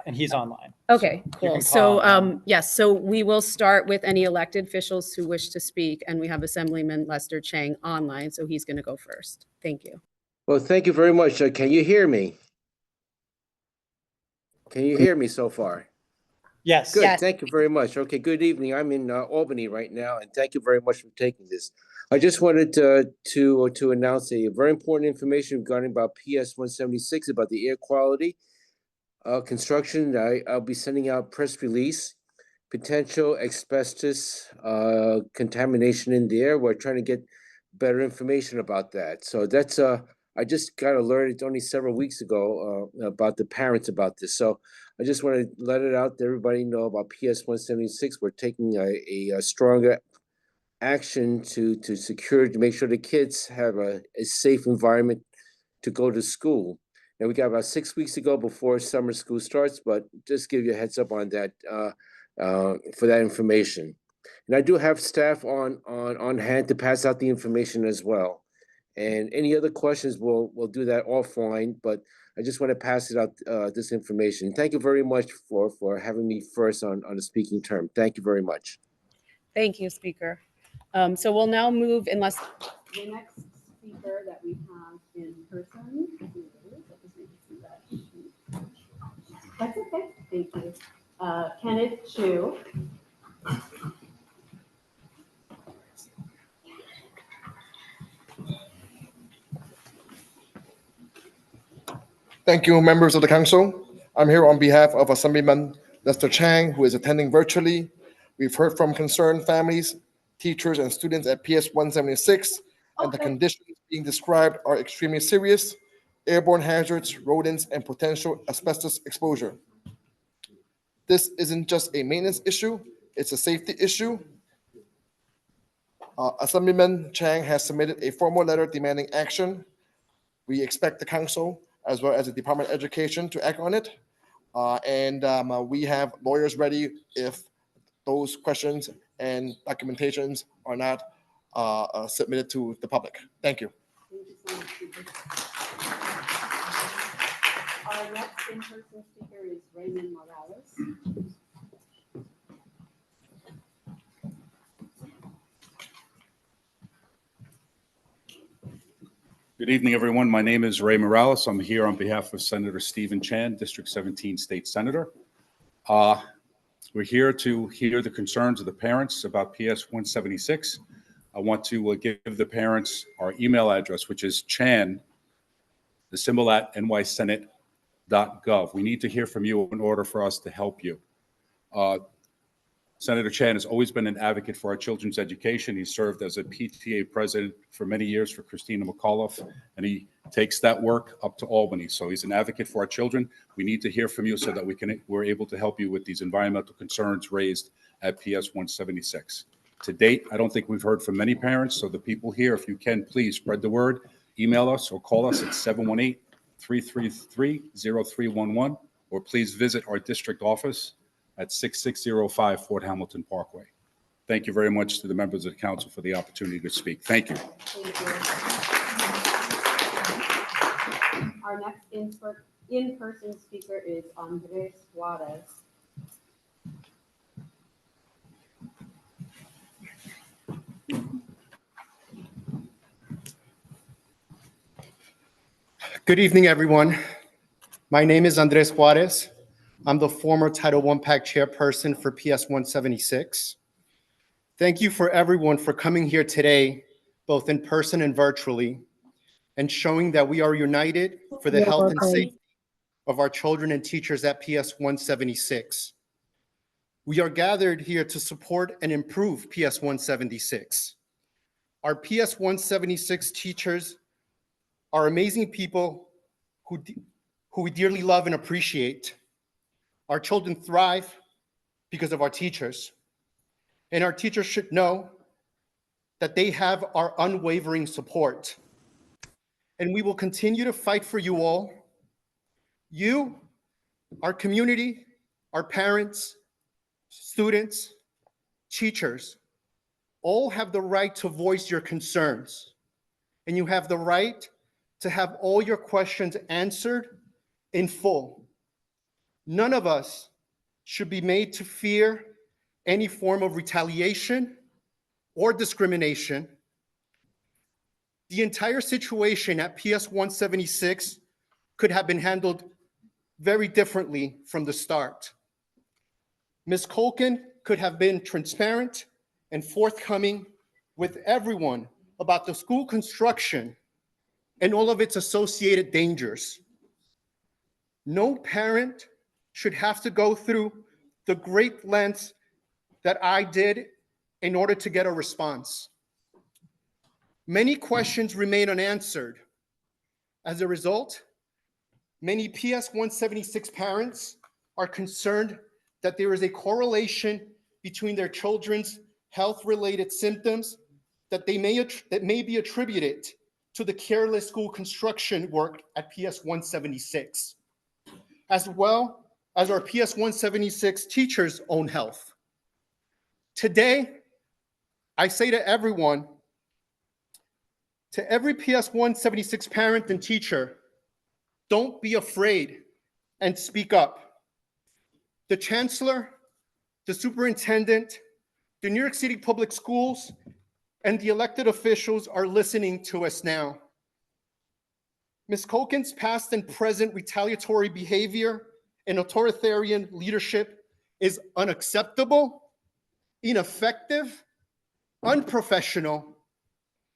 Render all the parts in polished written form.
and he's online. Okay, So cool. you So, can call him. yes, so we will start with any elected officials who wish to speak, and we have Assemblyman Lester Chang online, so he's going to go first. Thank you. Well, thank you very much. Can you hear me? Can you hear me so far? Yes. Good. Yes. Thank you very much. Okay, good evening. I'm in Albany right now, and thank you very much for taking this. I just wanted to announce a very important information regarding about PS 176 about the air quality construction. I'll be sending out press release, potential asbestos contamination in the air. We're trying to get better information about that. So that's I just got alerted only several weeks ago about the parents about this. So I just want to let it out to everybody know about PS 176. We're taking a stronger action to secure, to make sure the kids have a safe environment to go to school. And we got about 6 weeks to go before summer school starts, but just give you a heads up on that for that information. And I do have staff on hand to pass out the information as well. And any other questions, we'll do that offline, but I just want to pass it out, this information. Thank you very much for having me first on the speaking term. Thank you very much. Thank you, Speaker. So we'll now move, unless the next speaker that we have in person. That's okay. Thank you. Kenneth Chu. Thank you, members of the council. I'm here on behalf of Assemblyman Lester Chang, who is attending virtually. We've heard from concerned families, teachers, and students at PS 176, and the conditions being described are extremely serious: airborne hazards, rodents, and potential asbestos exposure. This isn't just a maintenance issue, it's a safety issue. Assemblyman Chang has submitted a formal letter demanding action. We expect the council, as well as the Department of Education, to act on it. We have lawyers ready if those questions and documentations are not submitted to the public. Thank you. Thank you so much, Speaker. Our next in-person speaker is Raymond Morales. Good evening, everyone. My name is Ray Morales. I'm here on behalf of Senator Stephen Chan, District 17 State Senator. We're here to hear the concerns of the parents about PS 176. I want to give the parents our email address, which is chan, the symbol at nysenate.gov. We need to hear from you in order for us to help you. Senator Chan has always been an advocate for our children's education. He served as a PTA president for many years for Christina McAuliffe, and he takes that work up to Albany. So he's an advocate for our children. We need to hear from you so that we're able to help you with these environmental concerns raised at PS 176. To date, I don't think we've heard from many parents, so the people here, if you can, please spread the word, email us or call us at 718-333-0311, or please visit our district office at 6605 Fort Hamilton Parkway. Thank you very much to the members of the council for the opportunity to speak. Thank you. Thank you. Our next in-person speaker is Andres Suarez. Good evening, everyone. My name is Andres Suarez. I'm the former Title I PAC chairperson for PS 176. Thank you for everyone for coming here today, both in person and virtually, and showing that we are united for the health and safety of our children and teachers at PS 176. We are gathered here to support and improve PS 176. Our PS 176 teachers are amazing people who we dearly love and appreciate. Our children thrive because of our teachers, and our teachers should know that they have our unwavering support. And we will continue to fight for you all. You, our community, our parents, students, teachers, all have the right to voice your concerns, and you have the right to have all your questions answered in full. None of us should be made to fear any form of retaliation or discrimination. The entire situation at PS 176 could have been handled very differently from the start. Ms. Culkin could have been transparent and forthcoming with everyone about the school construction and all of its associated dangers. No parent should have to go through the great lengths that I did in order to get a response. Many questions remain unanswered. As a result, many PS 176 parents are concerned that there is a correlation between their children's health-related symptoms that may be attributed to the careless school construction work at PS 176, as well as our PS 176 teachers' own health. Today, I say to everyone, to every PS 176 parent and teacher, don't be afraid and speak up. The Chancellor, the Superintendent, the New York City Public Schools, and the elected officials are listening to us now. Ms. Culkin's past and present retaliatory behavior and authoritarian leadership is unacceptable, ineffective, unprofessional,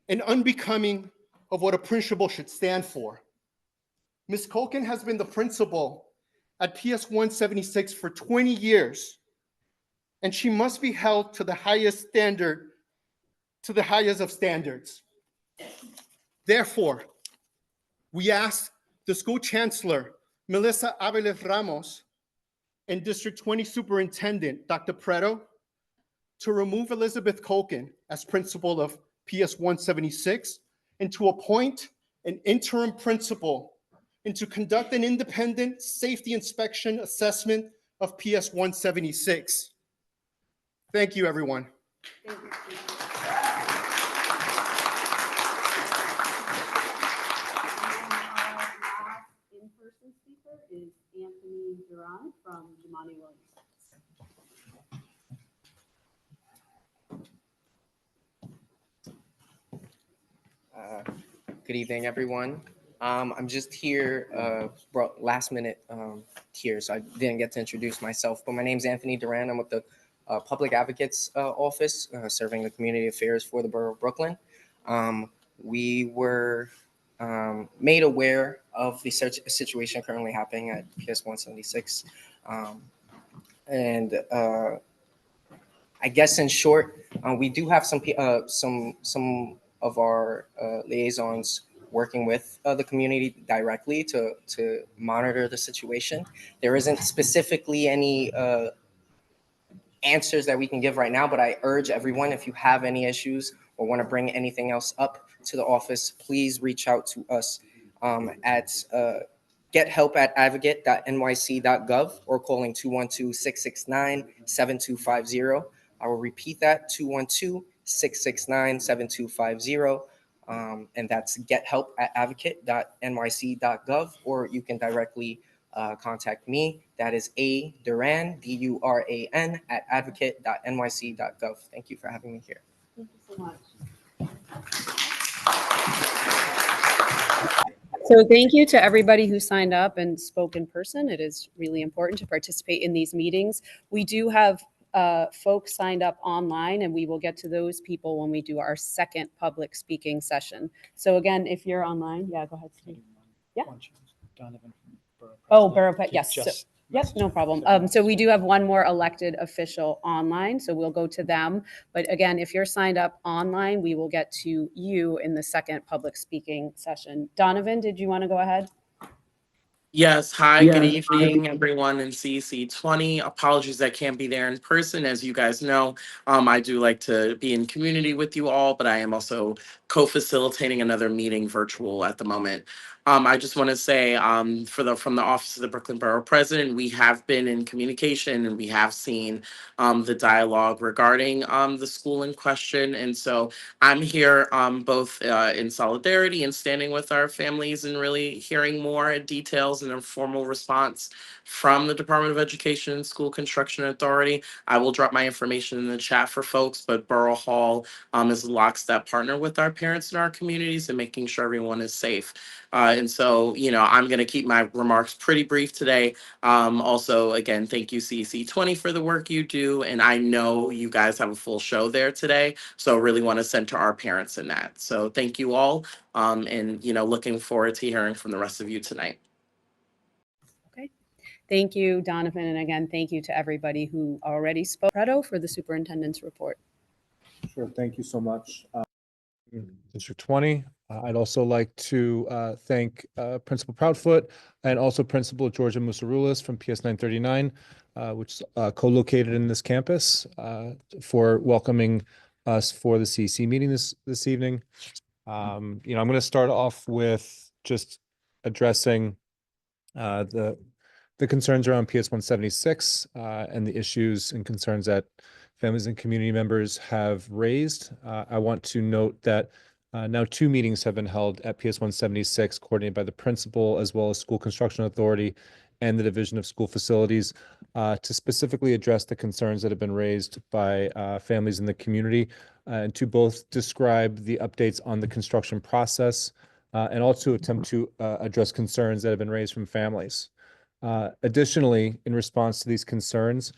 and unbecoming of what a principal should stand for. Ms. Culkin has been the principal at PS 176 for 20 years, and she must be held to the highest standard, to the highest of standards. Therefore, we ask the school chancellor, Melissa Aviles-Ramos, and District 20 Superintendent Dr. Pretto, to remove Elizabeth Culkin as principal of PS 176 and to appoint an interim principal and to conduct an independent safety inspection assessment of PS 176. Thank you, everyone. Thank you, Steve. In-person speaker is Anthony Duran from Jimani Williams. Good evening, everyone. I'm just here, last minute here, so I didn't get to introduce myself, but my name's Anthony Duran. I'm with the Public Advocate's Office, serving the community affairs for the Borough of Brooklyn. We were made aware of the situation currently happening at PS 176. And I guess in short, we do have some of our liaisons working with the community directly to monitor the situation. There isn't specifically any answers that we can give right now, but I urge everyone, if you have any issues or want to bring anything else up to the office, please reach out to us at gethelp@advocate.nyc.gov or calling 212-669-7250. I will repeat that, 212-669-7250. And that's gethelp@advocate.nyc.gov, or you can directly contact me. That is A. Duran, DURAN, @advocate.nyc.gov. Thank you for having me here. Thank you so much. So thank you to everybody who signed up and spoke in person. It is really important to participate in these meetings. We do have folks signed up online, and we will get to those people when we do our second public speaking session. So again, if you're online, yeah, go ahead, Steve. Yeah. Donovan from Borough Oh, President. Borough, yes. So, Just yep, no problem. So we do have one more elected official online, so we'll go to them. But again, if you're signed up online, we will get to you in the second public speaking session. Donovan, did you want to go ahead? Yes, hi, good evening, everyone in CEC20. Apologies I can't be there in person. As you guys know, I do like to be in community with you all, but I am also co-facilitating another meeting virtual at the moment. I just want to say from the Office of the Brooklyn Borough President, we have been in communication and we have seen the dialogue regarding the school in question. And so I'm here both in solidarity and standing with our families and really hearing more details and a formal response from the Department of Education and School Construction Authority. I will drop my information in the chat for folks, but Borough Hall is a lockstep partner with our parents and our communities and making sure everyone is safe. And so, I'm going to keep my remarks pretty brief today. Also, again, thank you, CEC20, for the work you do. And I know you guys have a full show there today. So really want to center our parents in that. So thank you all. And, looking forward to hearing from the rest of you tonight. Okay. Thank you, Donovan. And again, thank you to everybody who already spoke. Pretto for the superintendent's report. Sure, thank you so much. District 20. I'd also like to thank Principal Proudfoot and also Principal Georgia Musarulis from PS 939, which is co-located in this campus, for welcoming us for the CEC meeting this evening. I'm going to start off with just addressing the concerns around PS 176 and the issues and concerns that families and community members have raised. I want to note that now 2 meetings have been held at PS 176, coordinated by the principal as well as School Construction Authority and the Division of School Facilities, to specifically address the concerns that have been raised by families in the community, and to both describe the updates on the construction process and also attempt to address concerns that have been raised from families. Additionally, in response to these concerns,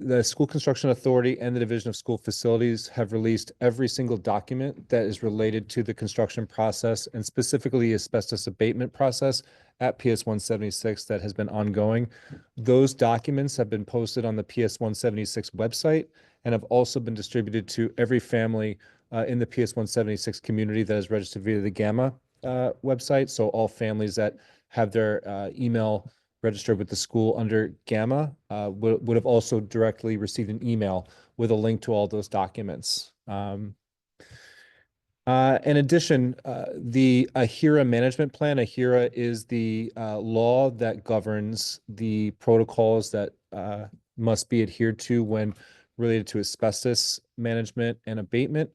the School Construction Authority and the Division of School Facilities have released every single document that is related to the construction process and specifically asbestos abatement process at PS 176 that has been ongoing. Those documents have been posted on the PS 176 website and have also been distributed to every family in the PS 176 community that is registered via the Gamma website. So all families that have their email registered with the school under Gamma would have also directly received an email with a link to all those documents. In addition, the AHIRA management plan, AHIRA is the law that governs the protocols that must be adhered to when related to asbestos management and abatement.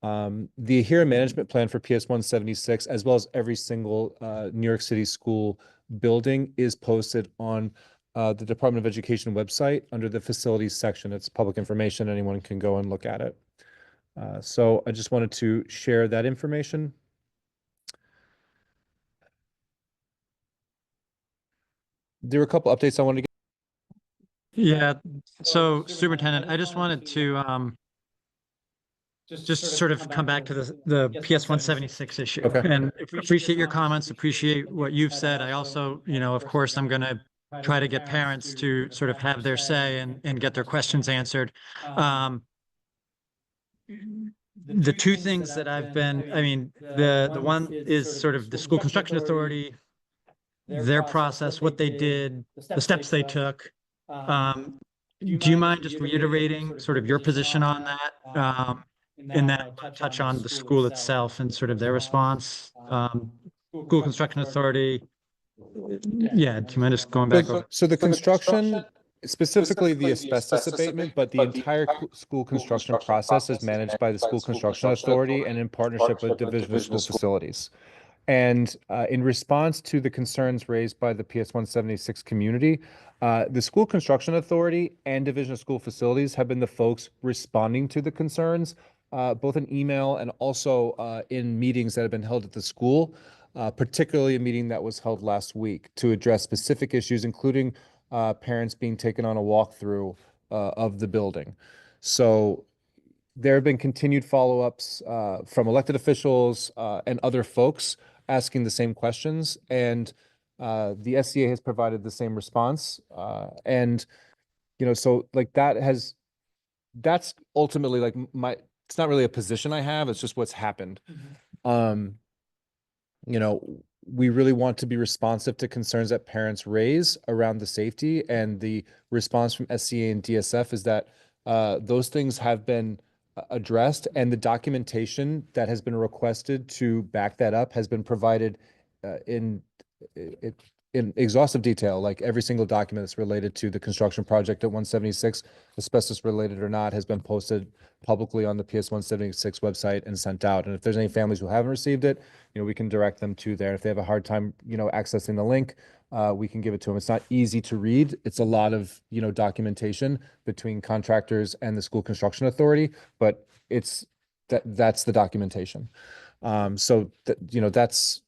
The AHIRA management plan for PS 176, as well as every single New York City school building, is posted on the Department of Education website under the facilities section. It's public information. Anyone can go and look at it. So I just wanted to share that information. There were a couple updates I wanted to get. Yeah, so Superintendent, I just wanted to just sort of come back to the PS 176 issue. Okay. And appreciate your comments, appreciate what you've said. I also, of course, I'm going to try to get parents to sort of have their say and get their questions answered. The two things that I've been, the one is sort of the School Construction Authority, their process, what they did, the steps they took. Do you mind just reiterating sort of your position on that? And then touch on the school itself and sort of their response. School Construction Authority. Yeah, do you mind just going back over? So the construction, specifically the asbestos abatement, but the entire school construction process is managed by the School Construction Authority and in partnership with Division of School Facilities. And in response to the concerns raised by the PS 176 community, the School Construction Authority and Division of School Facilities have been the folks responding to the concerns, both in email and also in meetings that have been held at the school, particularly a meeting that was held last week to address specific issues, including parents being taken on a walkthrough of the building. So there have been continued follow-ups from elected officials and other folks asking the same questions, and the SCA has provided the same response. And, so like that's ultimately like it's not really a position I have, it's just what's happened. We really want to be responsive to concerns that parents raise around the safety, and the response from SCA and DSF is that those things have been addressed, and the documentation that has been requested to back that up has been provided in exhaustive detail. Like every single document that's related to the construction project at 176, asbestos related or not, has been posted publicly on the PS 176 website and sent out. And if there's any families who haven't received it, we can direct them to there. If they have a hard time, accessing the link, we can give it to them. It's not easy to read. It's a lot of, documentation between contractors and the school construction authority, but that's the documentation. So that's.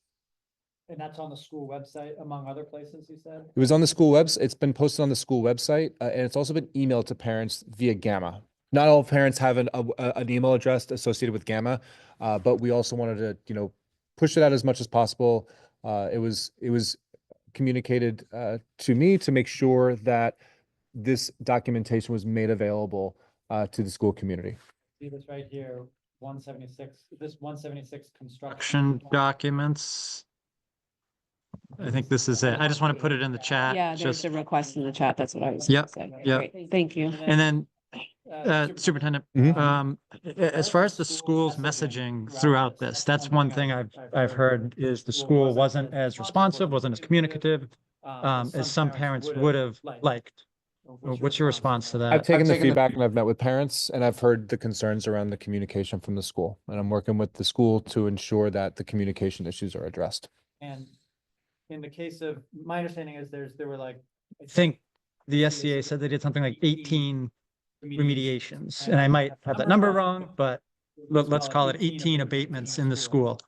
And that's on the school website, among other places, you said? It was on the school website. It's been posted on the school website, and it's also been emailed to parents via Gamma. Not all parents have an email address associated with Gamma, but we also wanted to, push it out as much as possible. It was communicated to me to make sure that this documentation was made available to the school community. See this right here, 176, this 176 construction documents. I think this is it. I just want to put it in the chat. Yeah, there's just, a request in the chat. That's what I was. Yep, gonna say. yep. Great, thank you. and then Superintendent, as far as the school's messaging throughout this, that's one thing I've heard is the school wasn't as responsive, wasn't as communicative as some parents would have liked. What's your response to that? I've taken the feedback and I've met with parents and I've heard the concerns around the communication from the school. And I'm working with the school to ensure that the communication issues are addressed. And in the case of, my understanding is there were like, I think the SCA said they did something like 18 remediations, and I might have that number wrong, but let's call it 18 abatements in the school.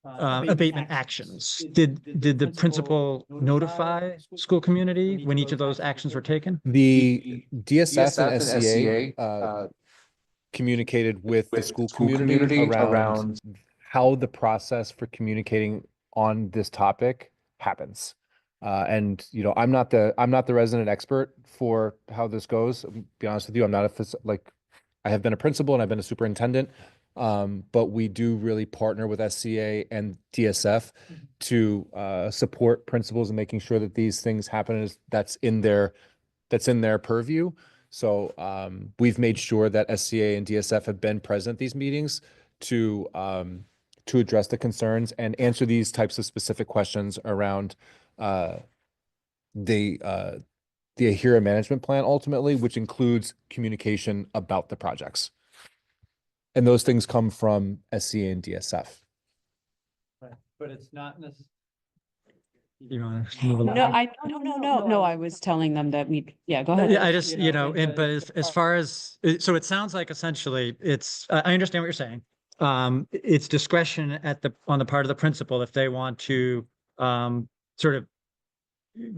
Abatement actions. Did the principal notify school community when each of those actions were taken? The DSF and SCA communicated with the school community around how the process for communicating on this topic happens. And I'm not the resident expert for how this goes. I'll be honest with you, I'm not I have been a principal and I've been a superintendent. But we do really partner with SCA and DSF to support principals and making sure that these things happen that's in their purview. So we've made sure that SCA and DSF have been present at these meetings to address the concerns and answer these types of specific questions around the AHIRA management plan ultimately, which includes communication about the projects. And those things come from SCA and DSF. Right, but it's not necessarily. You want to move No, along? no, I was telling them that yeah, go ahead. Yeah, I just, but as far as, so it sounds like essentially I understand what you're saying. It's discretion on the part of the principal if they want to sort of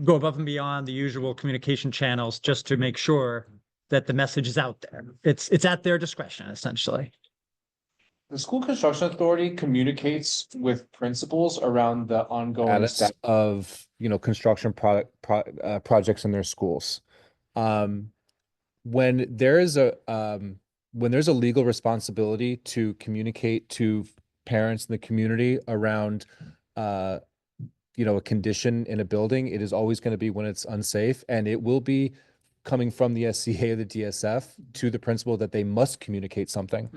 go above and beyond the usual communication channels just to make sure that the message is out there. It's at their discretion, essentially. The school construction authority communicates with principals around the ongoing Status of construction projects in their schools. When there's a legal responsibility to communicate to parents in the community around a condition in a building, it is always going to be when it's unsafe, and it will be coming from the SCA or the DSF to the principal that they must communicate something.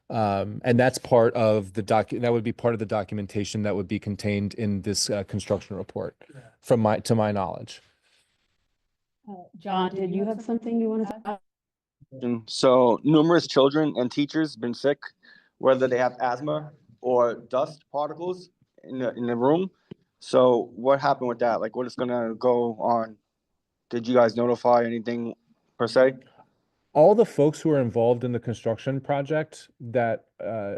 And that's part of that would be part of the documentation that would be contained in this construction report to my knowledge. John, did you have something you wanted to add? So numerous children and teachers been sick, whether they have asthma or dust particles in the room. So what happened with that? Like, what is gonna go on? Did you guys notify anything per se? All the folks who are involved in the construction project that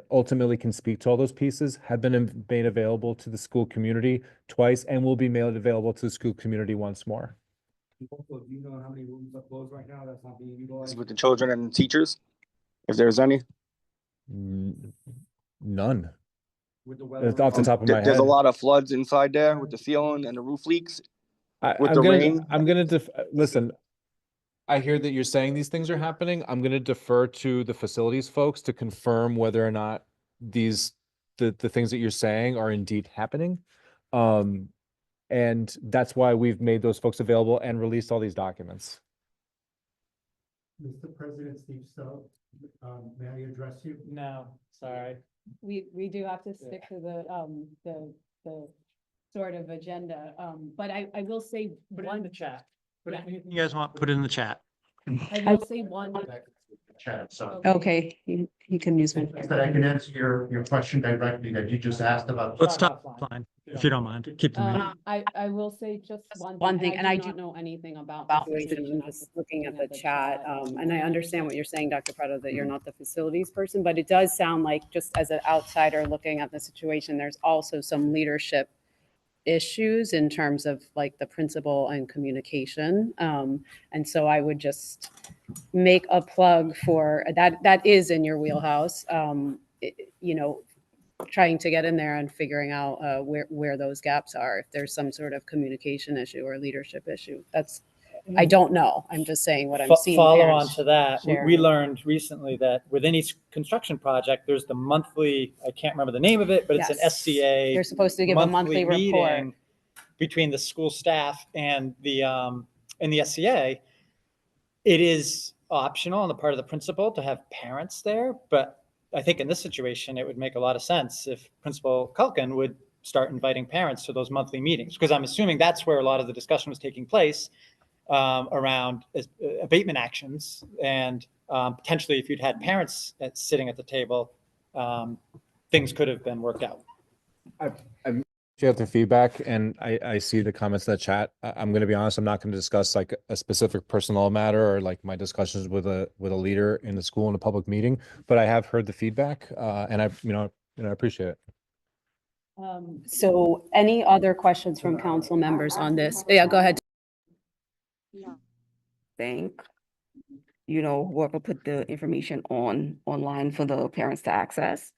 ultimately can speak to all those pieces have been made available to the school community twice and will be made available to the school community once more. Do you know how many rooms are closed right now that's not being utilized? With the children and teachers, if there's any? None. With the weather Off the top of my head. There's a lot of floods inside there with the ceiling and the roof leaks. I'm gonna listen. I hear that you're saying these things are happening. I'm going to defer to the facilities folks to confirm whether or not the things that you're saying are indeed happening. And that's why we've made those folks available and released all these documents. Mr. President, Steve Stowe, may I address you? No, sorry. We do have to stick to the sort of agenda, but I will say Put it in one, the chat. Yeah. Anything you guys want, put it in the chat. I will say one. Chat, so. Okay, he can use one. That I can answer your question directly that you just asked about. Let's talk offline, if you don't mind. Keep the meeting. I will say just one thing, and I do not know anything about the situation. I'm just looking at the chat, and I understand what you're saying, Dr. Pretto, that you're not the facilities person, but it does sound like, just as an outsider looking at the situation, there's also some leadership issues in terms of like the principal and communication. And so I would just make a plug for that. That is in your wheelhouse. You know, trying to get in there and figuring out where those gaps are, if there's some sort of communication issue or leadership issue. That's, I don't know. I'm just saying what I'm seeing. Follow on parents to that. We sharing. learned recently that within each construction project, there's the monthly, I can't remember the name of it, but it's an Yes. SCA. They're supposed to give a monthly report. meeting between the school staff and the SCA. It is optional on the part of the principal to have parents there, but I think in this situation, it would make a lot of sense if Principal Culkin would start inviting parents to those monthly meetings, because I'm assuming that's where a lot of the discussion was taking place around abatement actions. And potentially, if you'd had parents sitting at the table, things could have been worked out. You have the feedback, and I see the comments in the chat. I'm going to be honest, I'm not going to discuss like a specific personnel matter or like my discussions with a leader in the school in a public meeting, but I have heard the feedback, and I appreciate it. So any other questions from council members on this? Yeah, go ahead. Thank, whoever put the information online for the parents to access.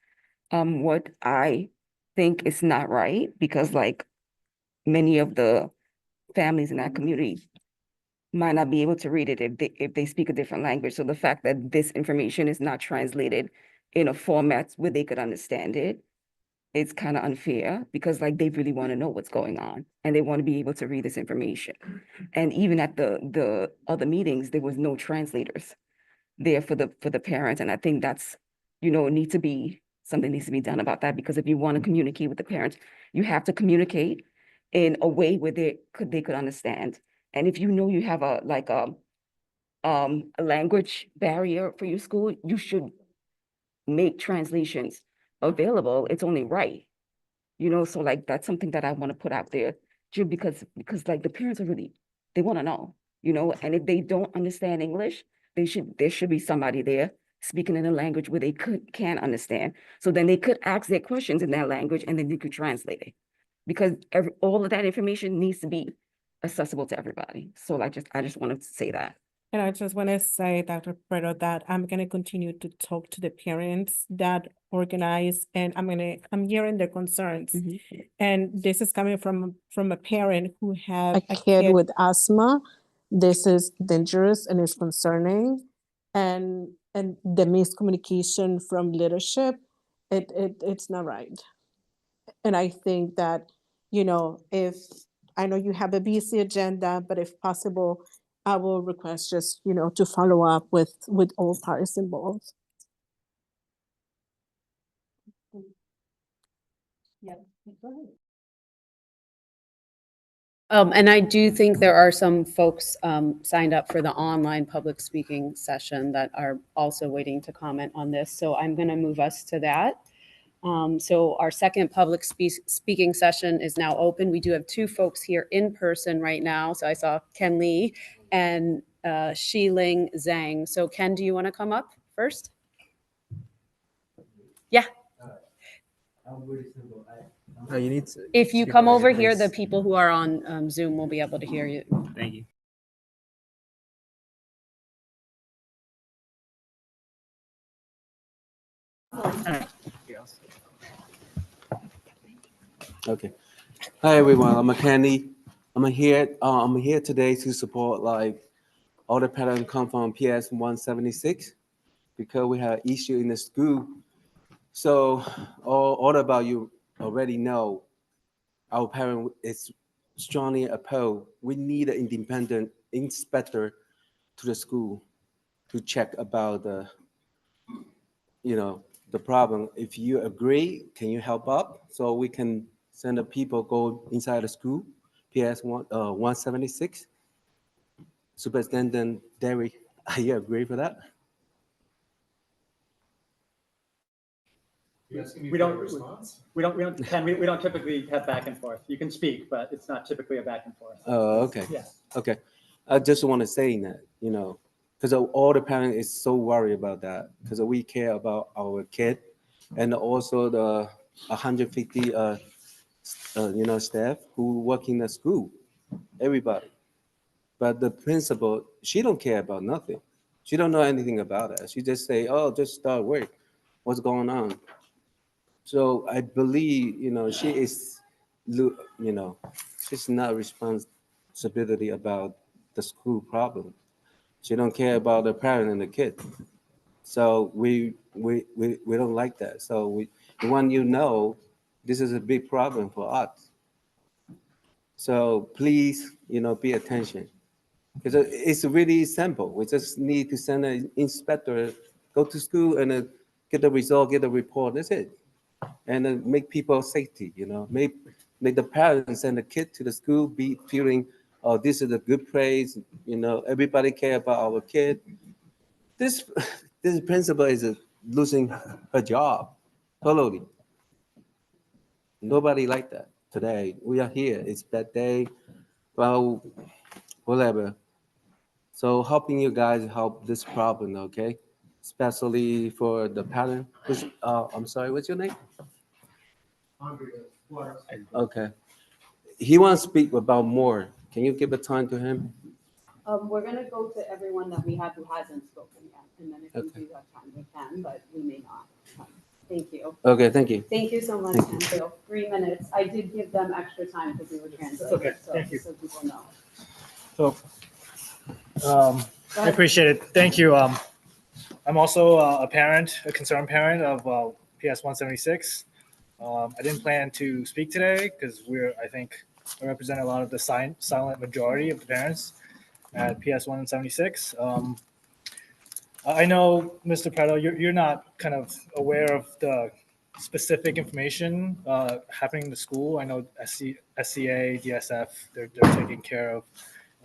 What I think is not right, because like many of the families in that community might not be able to read it if they speak a different language. So the fact that this information is not translated in a format where they could understand it, it's kind of unfair, because like they really want to know what's going on and they want to be able to read this information. And even at the other meetings, there was no translators there for the parents. And I think that's, something needs to be done about that, because if you want to communicate with the parents, you have to communicate in a way where they could understand. And if you have a language barrier for your school, you should make translations available. It's only right, so like that's something that I want to put out there, because like the parents they want to know, and if they don't understand English, there should be somebody there speaking in a language where they can understand. So then they could ask their questions in that language, and then you could translate it, because all of that information needs to be accessible to everybody. So I just wanted to say that. And I just want to say, Dr. Pretto, that I'm going to continue to talk to the parents that organize, and I'm hearing their concerns. Mm-hmm. And this is coming from a parent who have a kid with asthma. This is dangerous and is concerning. And the miscommunication from leadership, it's not right. And I think that, if I know you have a busy agenda, but if possible, I will request just, to follow up with all parties involved. Yeah, go ahead. And I do think there are some folks signed up for the online public speaking session that are also waiting to comment on this. So I'm going to move us to that. So our second public speaking session is now open. We do have two folks here in person right now. So I saw Ken Lee and Shiling Zhang. So Ken, do you want to come up first? Yeah. You need to. If you come over here, the people who are on Zoom will be able to hear you. Thank you. Okay. Hi everyone. I'm Kenny. I'm here today to support like all the parents come from PS 176 because we have issue in the school. So all about you already know our parent is strongly opposed. We need an independent inspector to the school. to check about the problem. If you agree, can you help up so we can send the people go inside the school? PS 176. Superintendent Derry, are you agree for that? We don't typically have back and forth. You can speak, but it's not typically a back and forth. Oh, okay. Yeah. Okay. I just want to say that, because all the parents is so worried about that, because we care about our kid and also the 150, staff who work in the school, everybody. But the principal, she don't care about nothing. She don't know anything about it. She just say, oh, just start work. What's going on? So I believe, she is, she's not responsibility about the school problem. She don't care about the parent and the kid. So we don't like that. So we want this is a big problem for us. So please, pay attention. Because it's really simple. We just need to send an inspector, go to school and get the result, get the report. That's it. And make people safety, make the parents and the kid to the school be feeling, oh, this is a good place, everybody care about our kid. This principal is losing her job totally. Nobody like that today. We are here. It's that day. Well, whatever. So helping you guys help this problem, okay? Especially for the parent. I'm sorry, what's your name? Okay. He wants to speak about more. Can you give a time to him? We're gonna go to everyone that we have who hasn't spoken yet, and then if we Okay. do have time, we can, but we may not. Thank you. Okay, thank you. Thank you so much, Chancellor. 3 minutes. I did give them extra time because we were translating. Okay, so- thank you. So people know. So, I appreciate it. Thank you. I'm also a parent, a concerned parent of PS 176. I didn't plan to speak today because I think, I represent a lot of the silent majority of the parents at PS 176. I know, Mr. Pretto, you're not kind of aware of the specific information happening in the school. I know SCA, DSF, they're taking care of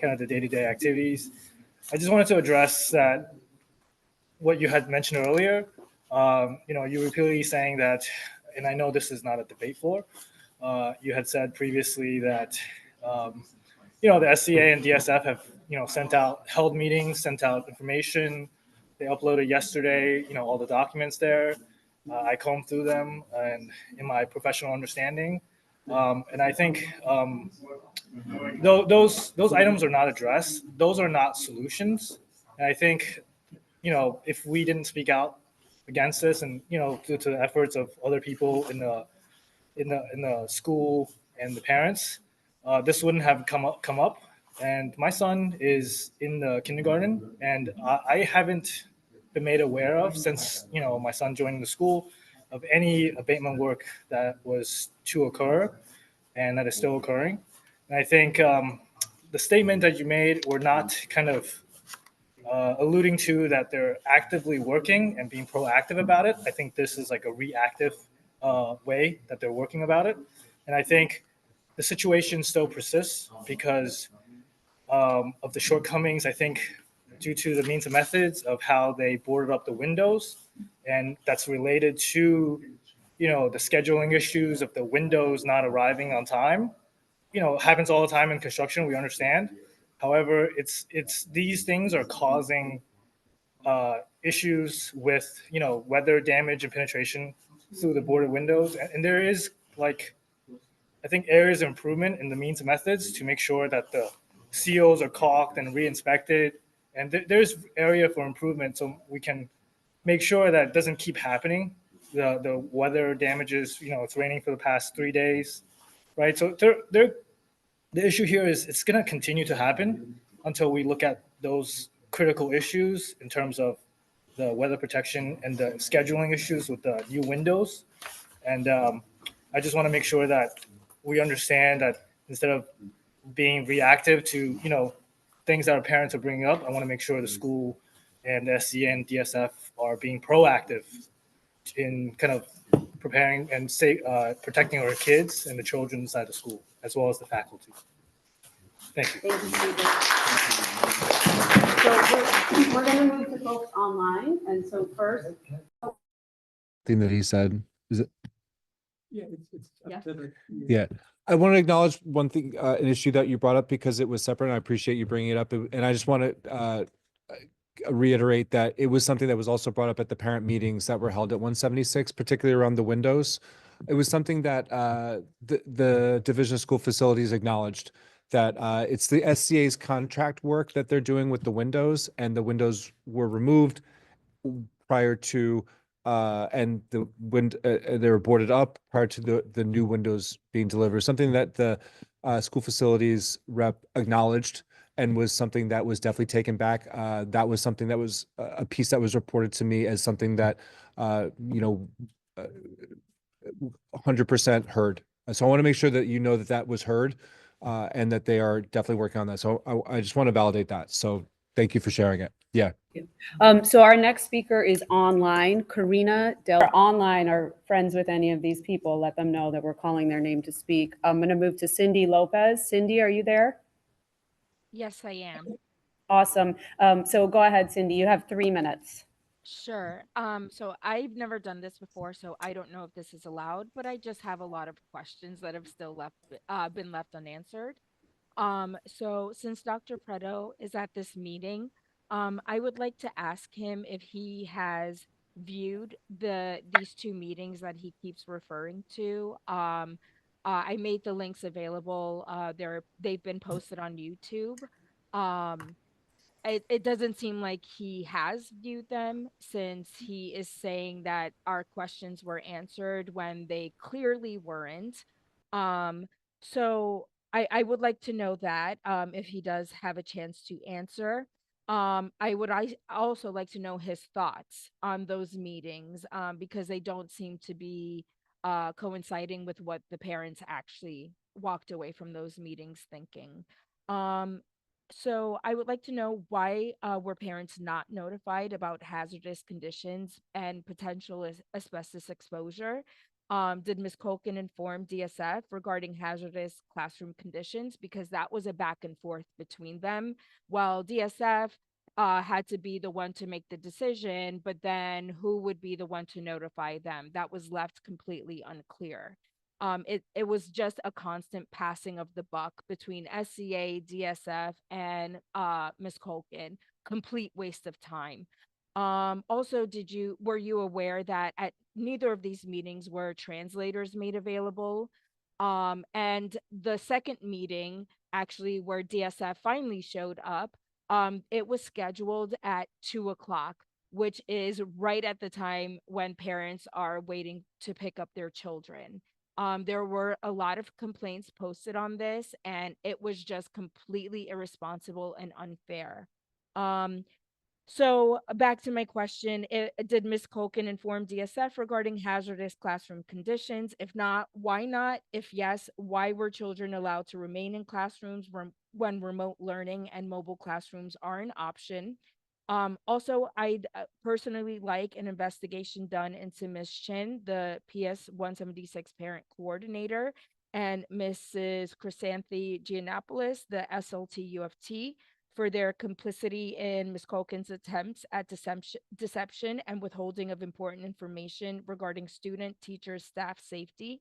kind of the day-to-day activities. I just wanted to address that, what you had mentioned earlier. You were repeatedly saying that, and I know this is not a debate floor, you had said previously that, the SCA and DSF have, held meetings, sent out information. They uploaded yesterday, all the documents there. I combed through them and in my professional understanding. And I think those items are not addressed. Those are not solutions. And I think, if we didn't speak out against this and, due to the efforts of other people in the school and the parents, this wouldn't have come up. And my son is in the kindergarten, and I haven't been made aware of since, my son joined the school of any abatement work that was to occur and that is still occurring. And I think the statement that you made were not kind of alluding to that they're actively working and being proactive about it. I think this is like a reactive way that they're working about it. And I think the situation still persists because of the shortcomings, I think, due to the means and methods of how they boarded up the windows. And that's related to, the scheduling issues of the windows not arriving on time. Happens all the time in construction, we understand. However, it's these things are causing issues with, weather damage and penetration through the boarded windows. And there is, I think, areas of improvement in the means and methods to make sure that the seals are caulked and re-inspected. And there's area for improvement so we can make sure that it doesn't keep happening. The weather damages, it's raining for the past 3 days, right? So the issue here is it's going to continue to happen until we look at those critical issues in terms of the weather protection and the scheduling issues with the new windows. And I just want to make sure that we understand that instead of being reactive to, things that our parents are bringing up, I want to make sure the school and the SCA and DSF are being proactive in kind of preparing and protecting our kids and the children inside the school, as well as the faculty. Thank you. Thank you, Stephen. So we're going to move to folks online. And so first, Thing that he said, is it? Yeah, it's Yeah. up to the. Yeah. I want to acknowledge one thing, an issue that you brought up because it was separate, and I appreciate you bringing it up. And I just want to reiterate that it was something that was also brought up at the parent meetings that were held at 176, particularly around the windows. It was something that the Division of School Facilities acknowledged, that it's the SCA's contract work that they're doing with the windows, and the windows were removed prior to and they were boarded up prior to the new windows being delivered. Something that the school facilities rep acknowledged, and was something that was definitely taken back. That was something that was a piece that was reported to me as something that 100% heard. So I want to make sure that you know that that was heard, and that they are definitely working on that. So I just want to validate that. So thank you for sharing it. Yeah. so our next speaker is online. Karina online are friends with any of these people. Let them know that we're calling their name to speak. I'm going to move to Cindy Lopez. Cindy, are you there? Yes, I am. Awesome. So go ahead, Cindy. You have 3 minutes. Sure. So I've never done this before, so I don't know if this is allowed, but I just have a lot of questions that have still been left unanswered. So since Dr. Pretto is at this meeting, I would like to ask him if he has viewed these two meetings that he keeps referring to. I made the links available. They've been posted on YouTube. It doesn't seem like he has viewed them, since he is saying that our questions were answered when they clearly weren't. So I would like to know that, if he does have a chance to answer. I also like to know his thoughts on those meetings, because they don't seem to be coinciding with what the parents actually walked away from those meetings thinking. So I would like to know, why were parents not notified about hazardous conditions and potential asbestos exposure? Did Ms. Culkin inform DSF regarding hazardous classroom conditions? Because that was a back and forth between them. While DSF had to be the one to make the decision, but then who would be the one to notify them? That was left completely unclear. It was just a constant passing of the buck between SCA, DSF, and Ms. Culkin. Complete waste of time. Also, were you aware that at neither of these meetings were translators made available? And the second meeting, actually, where DSF finally showed up, it was scheduled at 2:00, which is right at the time when parents are waiting to pick up their children. There were a lot of complaints posted on this, and it was just completely irresponsible and unfair. So back to my question, did Ms. Culkin inform DSF regarding hazardous classroom conditions? If not, why not? If yes, why were children allowed to remain in classrooms when remote learning and mobile classrooms are an option? Also, I'd personally like an investigation done into Ms. Chin, the PS 176 parent coordinator, and Mrs. Chrysanthi Giannopoulos, the SLT UFT, for their complicity in Ms. Culkin's attempts at deception and withholding of important information regarding student, teacher, staff safety,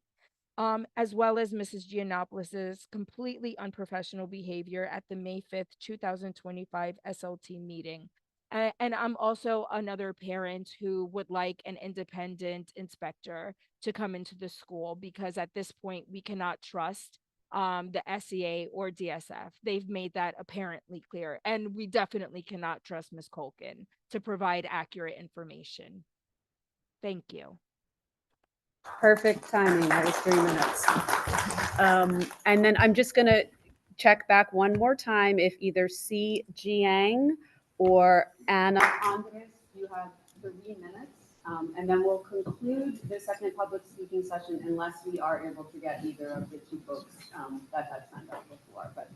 as well as Mrs. Giannopoulos' completely unprofessional behavior at the May 5th, 2025 SLT meeting. And I'm also another parent who would like an independent inspector to come into the school, because at this point we cannot trust the SEA or DSF. They've made that apparently clear, and we definitely cannot trust Ms. Culkin to provide accurate information. Thank you. Perfect timing. That was 3 minutes. And then I'm just going to check back one more time if either C. Jiang or Anna Andres, you have 3 minutes. And then we'll conclude the second public speaking session unless we are able to get either of the two folks that had signed up before. But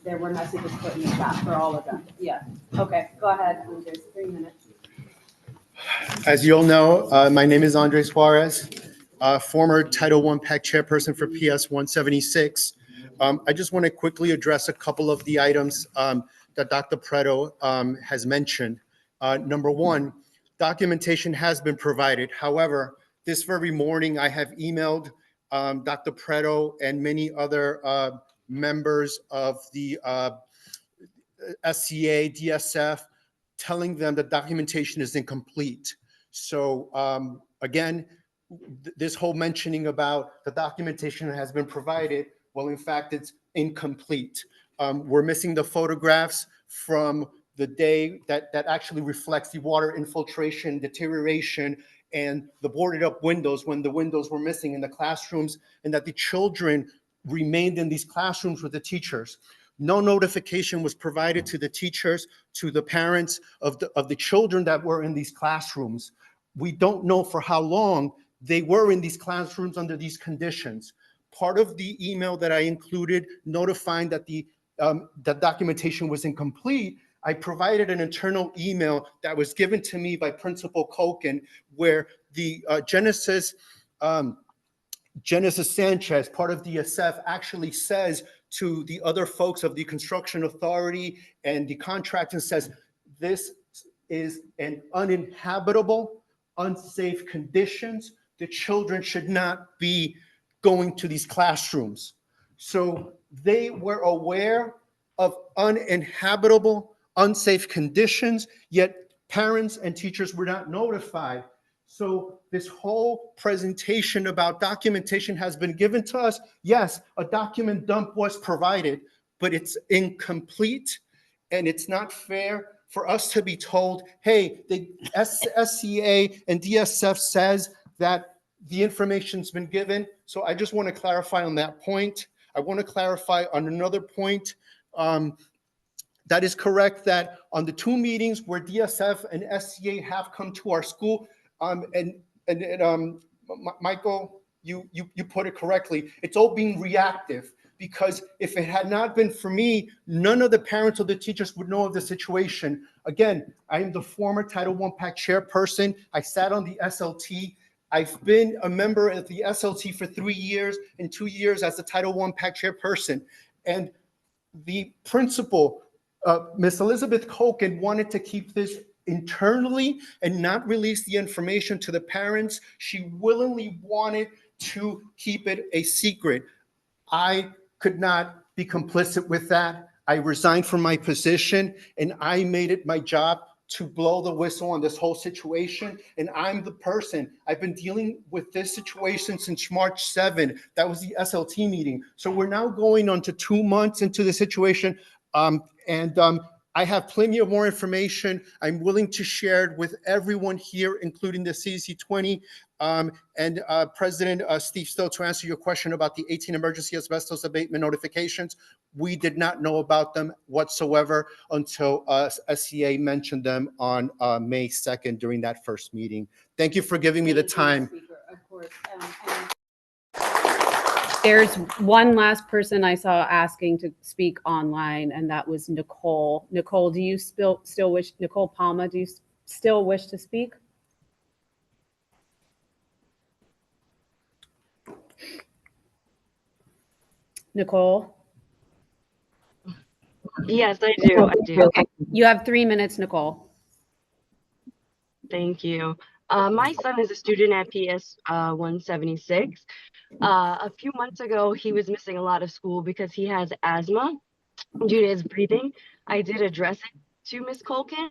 there were messages put in the chat for all of them. Yeah. Okay, go ahead. There's 3 minutes. As you all know, my name is Andre Suarez, former Title I PAC chairperson for PS 176. I just want to quickly address a couple of the items that Dr. Pretto has mentioned. Number one, documentation has been provided. However, this very morning, I have emailed Dr. Pretto and many other members of the SCA, DSF, telling them that documentation is incomplete. So again, this whole mentioning about the documentation has been provided, well, in fact, it's incomplete. We're missing the photographs from the day that actually reflects the water infiltration, deterioration, and the boarded up windows when the windows were missing in the classrooms, and that the children remained in these classrooms with the teachers. No notification was provided to the teachers, to the parents of the children that were in these classrooms. We don't know for how long they were in these classrooms under these conditions. Part of the email that I included notifying that the documentation was incomplete, I provided an internal email that was given to me by Principal Culkin, where the Genesis Sanchez, part of DSF, actually says to the other folks of the construction authority and the contractor, says, this is an uninhabitable, unsafe conditions. The children should not be going to these classrooms. So they were aware of uninhabitable, unsafe conditions, yet parents and teachers were not notified. So this whole presentation about documentation has been given to us. Yes, a document dump was provided, but it's incomplete, and it's not fair for us to be told, hey, the SCA and DSF says that the information's been given. So I just want to clarify on that point. I want to clarify on another point. That is correct that on the 2 meetings where DSF and SCA have come to our school, Michael, you put it correctly. It's all being reactive, because if it had not been for me, none of the parents or the teachers would know of the situation. Again, I am the former Title I PAC chairperson. I sat on the SLT. I've been a member of the SLT for 3 years and 2 years as the Title I PAC chairperson. And the principal, Miss Elizabeth Culkin, wanted to keep this internally and not release the information to the parents. She willingly wanted to keep it a secret. I could not be complicit with that. I resigned from my position, and I made it my job to blow the whistle on this whole situation. And I'm the person, I've been dealing with this situation since March 7. That was the SLT meeting. So we're now going on to 2 months into the situation. I have plenty of more information. I'm willing to share it with everyone here, including the CEC20 and President Steve Stowe, to answer your question about the 18 emergency asbestos abatement notifications. We did not know about them whatsoever until SCA mentioned them on May 2nd during that first meeting. Thank you for giving me the time. Of course. There's one last person I saw asking to speak online, and that was Nicole. Nicole, do you still wish, Nicole Palma, do you still wish to speak? Nicole? Yes, I do. I do. Okay. You have 3 minutes, Nicole. Thank you. My son is a student at PS 176. A few months ago, he was missing a lot of school because he has asthma due to his breathing. I did address it to Ms. Culkin.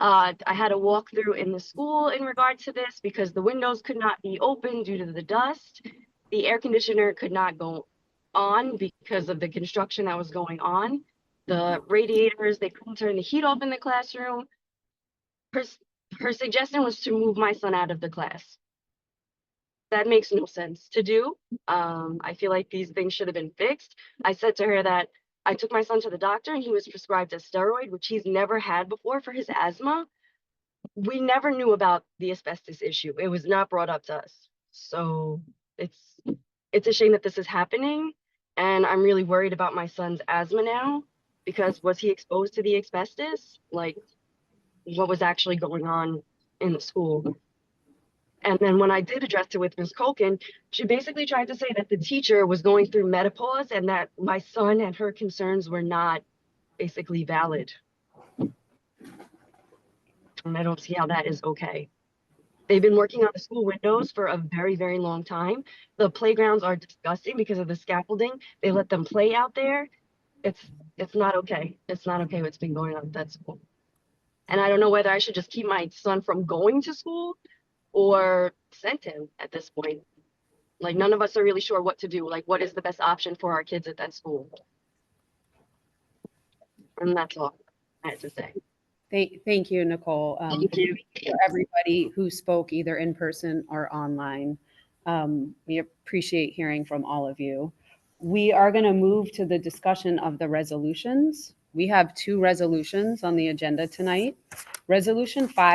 I had a walkthrough in the school in regard to this because the windows could not be opened due to the dust. The air conditioner could not go on because of the construction that was going on. The radiators, they couldn't turn the heat off in the classroom. Her suggestion was to move my son out of the class. That makes no sense to do. I feel like these things should have been fixed. I said to her that I took my son to the doctor and he was prescribed a steroid, which he's never had before for his asthma. we never knew about the asbestos issue. It was not brought up to us. So it's a shame that this is happening. And I'm really worried about my son's asthma now, because was he exposed to the asbestos? Like, what was actually going on in the school? And then when I did address it with Ms. Culkin, she basically tried to say that the teacher was going through menopause and that my son and her concerns were not basically valid. And I don't see how that is okay. They've been working on the school windows for a very, very long time. The playgrounds are disgusting because of the scaffolding. They let them play out there. It's not okay. It's not okay what's been going on at that school. And I don't know whether I should just keep my son from going to school or send him at this point. Like, none of us are really sure what to do. Like, what is the best option for our kids at that school? And that's all I had to say. Thank you, Nicole. Thank you. For everybody who spoke either in person or online. We appreciate hearing from all of you. We are going to move to the discussion of the resolutions. We have 2 resolutions on the agenda tonight. Resolution 5